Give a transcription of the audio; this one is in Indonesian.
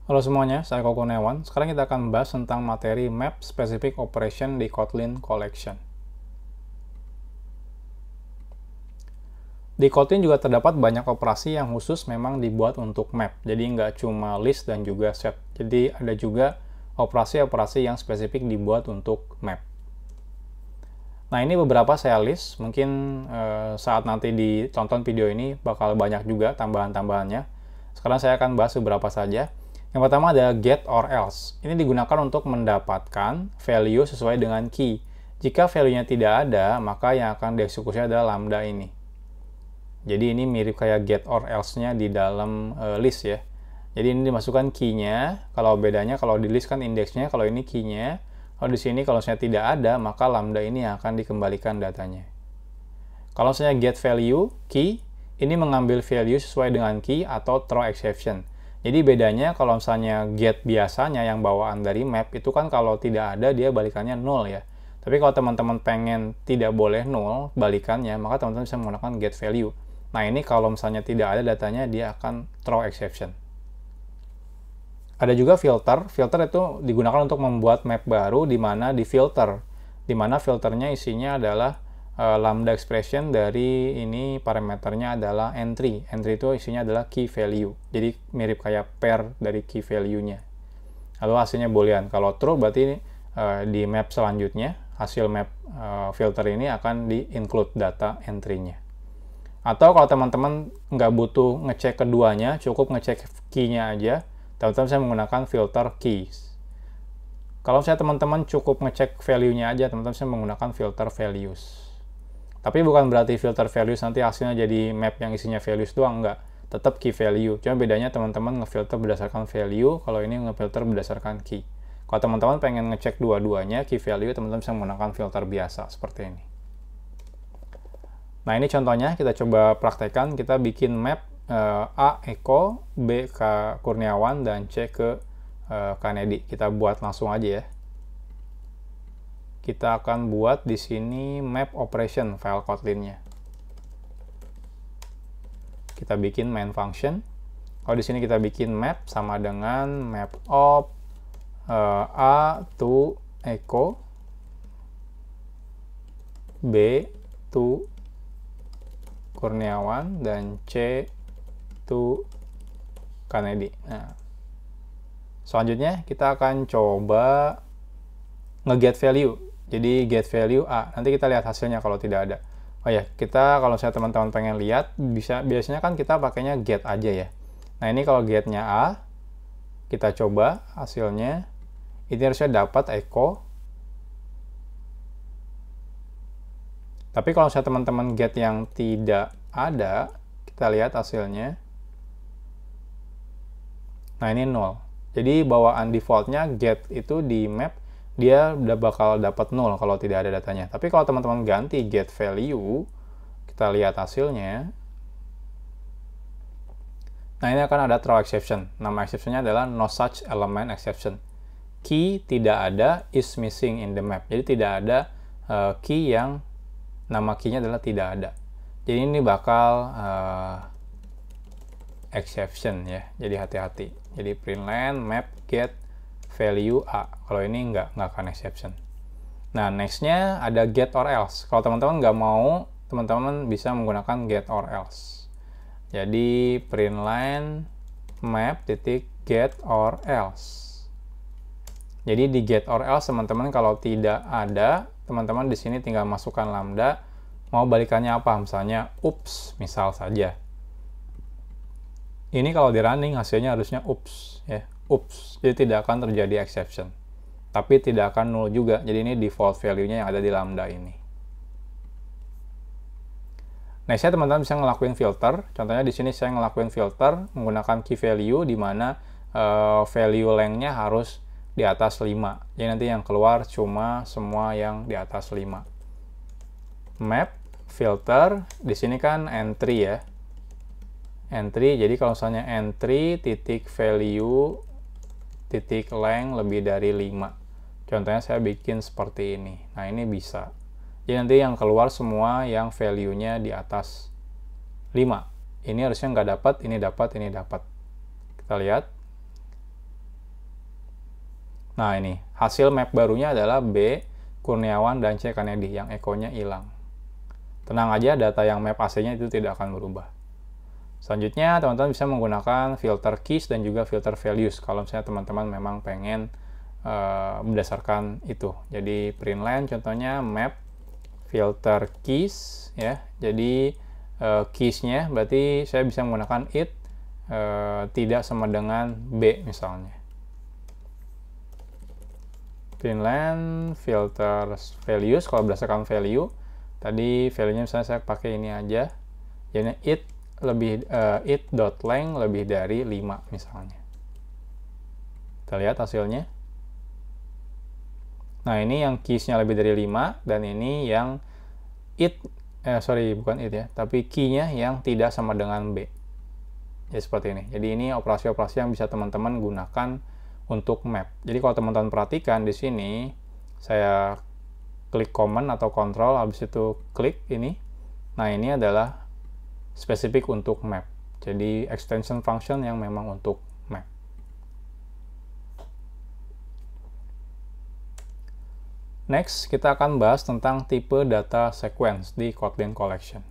Halo semuanya, saya Koko Kurniawan. Sekarang kita akan membahas tentang materi Map Specific Operation di Kotlin Collection. Di Kotlin juga terdapat banyak operasi yang khusus memang dibuat untuk map. Jadi nggak cuma list dan juga set. Jadi ada juga operasi-operasi yang spesifik dibuat untuk map. Nah, ini beberapa saya list. Mungkin saat nanti ditonton video ini bakal banyak juga tambahan-tambahannya. Sekarang saya akan bahas beberapa saja. Yang pertama ada get or else. Ini digunakan untuk mendapatkan value sesuai dengan key. Jika value-nya tidak ada, maka yang akan dieksekusi adalah lambda ini. Jadi ini mirip kayak get or else-nya di dalam list ya. Jadi ini dimasukkan key-nya. Kalau bedanya kalau di list kan indeksnya, kalau ini key-nya. Kalau di sini kalau saya tidak ada, maka lambda ini akan dikembalikan datanya. Kalau saya get value key, ini mengambil value sesuai dengan key atau throw exception. Jadi bedanya kalau misalnya get biasanya yang bawaan dari map itu kan kalau tidak ada dia balikannya 0 ya. Tapi kalau teman-teman pengen tidak boleh 0 balikannya, maka teman-teman bisa menggunakan get value. Nah ini kalau misalnya tidak ada datanya dia akan throw exception. Ada juga filter. Filter itu digunakan untuk membuat map baru di mana di filter. Di mana filternya isinya adalah lambda expression dari ini parameternya adalah entry. Entry itu isinya adalah key value. Jadi mirip kayak pair dari key value-nya. Lalu hasilnya boolean. Kalau true berarti di map selanjutnya hasil map filter ini akan di-include data entry-nya. Atau kalau teman-teman nggak butuh ngecek keduanya, cukup ngecek key-nya aja, teman-teman bisa menggunakan filter keys. Kalau misalnya teman-teman cukup ngecek value-nya aja, teman-teman bisa menggunakan filter values. Tapi bukan berarti filter values nanti hasilnya jadi map yang isinya values doang, enggak. Tetap key value. Cuma bedanya teman-teman ngefilter berdasarkan value, kalau ini ngefilter berdasarkan key. Kalau teman-teman pengen ngecek dua-duanya, key value, teman-teman bisa menggunakan filter biasa, seperti ini. Nah, ini contohnya, kita coba praktekkan. Kita bikin map A Eko, B ke Kurniawan, dan C ke Kanedi. Kita buat langsung aja ya. Kita akan buat di sini map operation file Kotlin-nya. Kita bikin main function. Kalau di sini kita bikin map sama dengan map of A to Eko, B to Kurniawan, dan C to Kanedi. Nah, selanjutnya kita akan coba nge-get value. Jadi get value A. Nanti kita lihat hasilnya kalau tidak ada. Oh ya, kita kalau saya teman-teman pengen lihat, biasanya kan kita pakainya get aja ya. Nah ini kalau get-nya A, kita coba hasilnya. Ini harusnya dapat echo. Tapi kalau saya teman-teman get yang tidak ada, kita lihat hasilnya. Nah ini 0. Jadi bawaan defaultnya get itu di map dia udah bakal dapat 0 kalau tidak ada datanya. Tapi kalau teman-teman ganti get value, kita lihat hasilnya. Nah, ini akan ada throw exception. Nama exception-nya adalah no such element exception. Key tidak ada, is missing in the map. Jadi tidak ada key yang nama key-nya adalah tidak ada. Jadi ini bakal exception ya. Jadi hati-hati. Jadi println map get value A. Kalau ini nggak akan exception. Nah, next-nya ada get or else. Kalau teman-teman nggak mau, teman-teman bisa menggunakan get or else. Jadi, println map titik get or else. Jadi, di get or else, teman-teman kalau tidak ada, teman-teman di sini tinggal masukkan lambda, mau balikannya apa? Misalnya, oops, misal saja. Ini kalau di running, hasilnya harusnya oops, ya. Oops, jadi tidak akan terjadi exception. Tapi tidak akan null juga, jadi ini default value-nya yang ada di lambda ini. Nah, saya teman-teman bisa ngelakuin filter. Contohnya di sini saya ngelakuin filter menggunakan key value, di mana value length-nya harus di atas 5. Jadi nanti yang keluar cuma semua yang di atas 5. Map, filter, di sini kan entry ya. Entry, jadi kalau misalnya entry titik value titik length lebih dari 5. Contohnya saya bikin seperti ini. Nah, ini bisa. Jadi nanti yang keluar semua yang value-nya di atas 5. Ini harusnya nggak dapat, ini dapat, ini dapat. Kita lihat. Nah, ini hasil map barunya adalah B Kurniawan dan C Kennedy, yang ekonya hilang. Tenang aja, data yang map AC-nya itu tidak akan berubah. Selanjutnya, teman-teman bisa menggunakan filter keys dan juga filter values kalau misalnya teman-teman memang pengen berdasarkan itu. Jadi print line contohnya map filter keys ya. Jadi keys-nya berarti saya bisa menggunakan it tidak sama dengan B misalnya. Print line filter values, kalau berdasarkan value tadi value-nya misalnya saya pakai ini aja. Jadi it.length lebih dari 5 misalnya. Kita lihat hasilnya. Nah, ini yang keys-nya lebih dari 5 dan ini yang bukan it ya, tapi key-nya yang tidak sama dengan B. Ya seperti ini. Jadi ini operasi-operasi yang bisa teman-teman gunakan untuk map. Jadi kalau teman-teman perhatikan di sini, saya klik command atau control, habis itu klik ini. Nah, ini adalah spesifik untuk map. Jadi extension function yang memang untuk map. Next, kita akan bahas tentang tipe data sequence di Kotlin Collection.